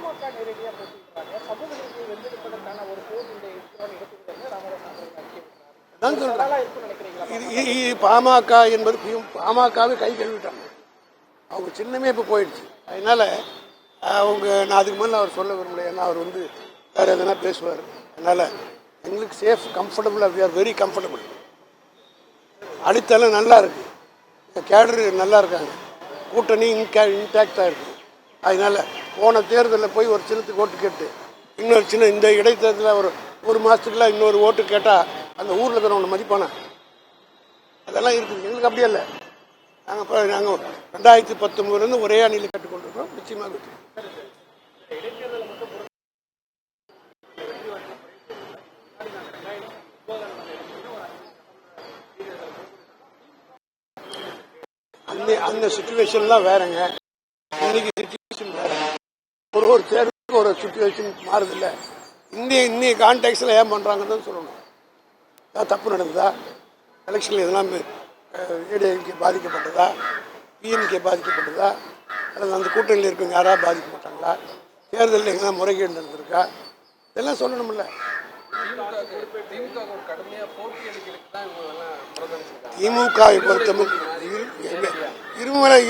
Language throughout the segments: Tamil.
பாமக நேரடியாக போட்டிருக்காங்க. சமூக நீதியை வென்றெடுப்பதற்கான ஒரு போர் இந்த எடுத்துக்கிறது ராமதாஸ் நினைக்கிறீங்களா? பாமக என்பது பாமகவே கை கழுவிட்டாங்க. அவங்க சின்னமே இப்போ போயிடுச்சு. அதனால அவங்க நான் அதுக்கு மேலே அவர் சொல்ல விரும்பல. ஏன்னா அவர் வந்து வேறு எதனா பேசுவார். அதனால் எங்களுக்கு சேஃப் கம்ஃபர்டபுளாக வி ஆர் வெரி கம்ஃபர்டபுள். அடித்தளம் நல்லா இருக்குது, கேடரு நல்லா இருக்காங்க, கூட்டணி இன்டாக்டாக இருக்குது. அதனால் போன தேர்தலில் போய் ஒரு சின்னத்துக்கு ஓட்டு கேட்டு இன்னொரு சின்ன இந்த இடைத்தேர்தலில் ஒரு மாதத்துக்குலாம் இன்னொரு ஓட்டு கேட்டால் அந்த ஊரில் இருக்கிறவங்க மதிப்பானா? அதெல்லாம் இருக்குது. எங்களுக்கு அப்படியே இல்லை. நாங்கள் 2019 ஒரே அணியில் கேட்டுக்கொண்டிருக்கிறோம். நிச்சயமாக வெற்றி. அந்த சுச்சுவேஷன்லாம் வேறங்க. இன்னைக்கு சுச்சுவேஷன் வேற. ஒரு தேர்வுக்கு ஒரு சுச்சுவேஷன் மாறுதில்ல. இன்னைய கான்டெக்ட்ல ஏன் பண்றாங்கன்னு சொல்லணும். தப்பு நடந்ததா, எலெக்ஷன்ல எதெல்லாம் ஏடிஎம்கே பாதிக்கப்பட்டதா, பிஎம்கே பாதிக்கப்பட்டதா, அல்லது அந்த கூட்டணியில் இருக்கவங்க யாராவது பாதிக்கப்பட்டாங்களா, தேர்தலில் எங்கன்னா முறைகேடு நடந்திருக்கா, இதெல்லாம் சொல்லணும்ல. திமுகவை பொறுத்தவரை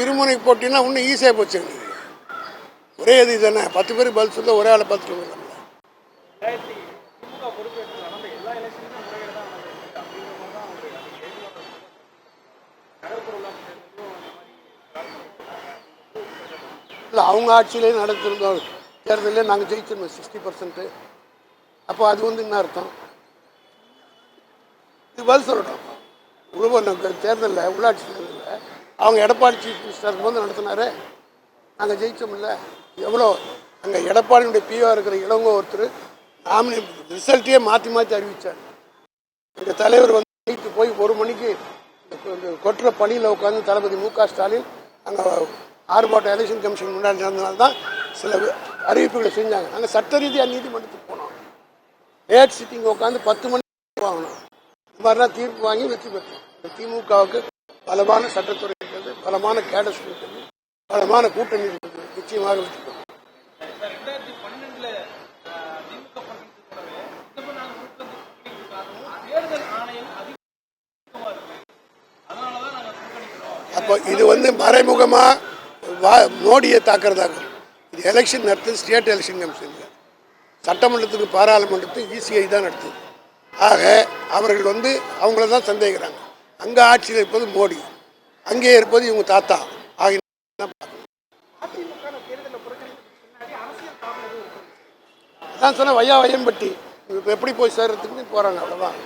இருமுனை போட்டினா இன்னும் ஈஸியாக போச்சு. ஒரே இது தானே, 10 பேர் பதில் சொல்ல ஒரே ஆளை பார்த்துட்டு வரலாம். இல்லை, அவங்க ஆட்சியிலே நடத்திருந்தோம். தேர்தலில் நாங்கள் ஜெயிச்சிருந்தோம் 60%. அப்போ அது வந்து என்ன அர்த்தம்? இது பதில் சொல்லணும். தேர்தலில் உள்ளாட்சி தேர்தலில் அவங்க எடப்பாடி சீஃப் மினிஸ்டர் இருக்கும்போது நடத்தினாரு. நாங்கள் ஜெயிச்சோம்ல. எவ்வளோ அங்கே எடப்பாடியுடைய பிஓ இருக்கிற இளங்கோ ஒருத்தர் நாமினி ரிசல்ட்டையே மாற்றி மாற்றி அறிவித்தார். எங்கள் தலைவர் வந்து நைட்டு போய் 1 மணிக்கு கொட்டுற பணியில் உட்காந்து தளபதி மு.க. ஸ்டாலின் அங்கே ஆர்ப்பாட்டம் எலெக்ஷன் கமிஷன் முன்னாடி நடந்தனால்தான் சில அறிவிப்புகளை செஞ்சாங்க. நாங்கள் சட்ட ரீதியாக நீதிமன்றத்துக்கு போனோம். லேட் சிட்டிங் உட்காந்து 10 மணிக்கு வாங்கணும். இந்த மாதிரிலாம் தீர்ப்பு வாங்கி வெற்றி பெற்றோம். திமுகவுக்கு பலமான சட்டத்துறை இருக்கிறது, பலமான கேடஸ் இருக்கிறது, பலமான கூட்டணி இருக்கிறது. நிச்சயமாக வெற்றி பெற்றோம். அப்போ இது வந்து மறைமுகமாக மோடியை தாக்குறதாகும். இது எலெக்ஷன் நடத்துது ஸ்டேட் எலெக்ஷன் கமிஷன், சட்டமன்றத்துக்கு பாராளுமன்றத்துக்கு இசிஐ தான் நடத்துது. ஆக அவர்கள் வந்து அவங்கள தான் சந்தேகிக்கிறாங்க. அங்கே ஆட்சியில் இருப்பது மோடி, அங்கே இருப்பது இவங்க தாத்தா. ஆகிய நான் சொன்ன வையா வையம்பட்டி இப்போ எப்படி போய் சேர்றதுக்குன்னு போகிறாங்க. அவ்வளோதான்.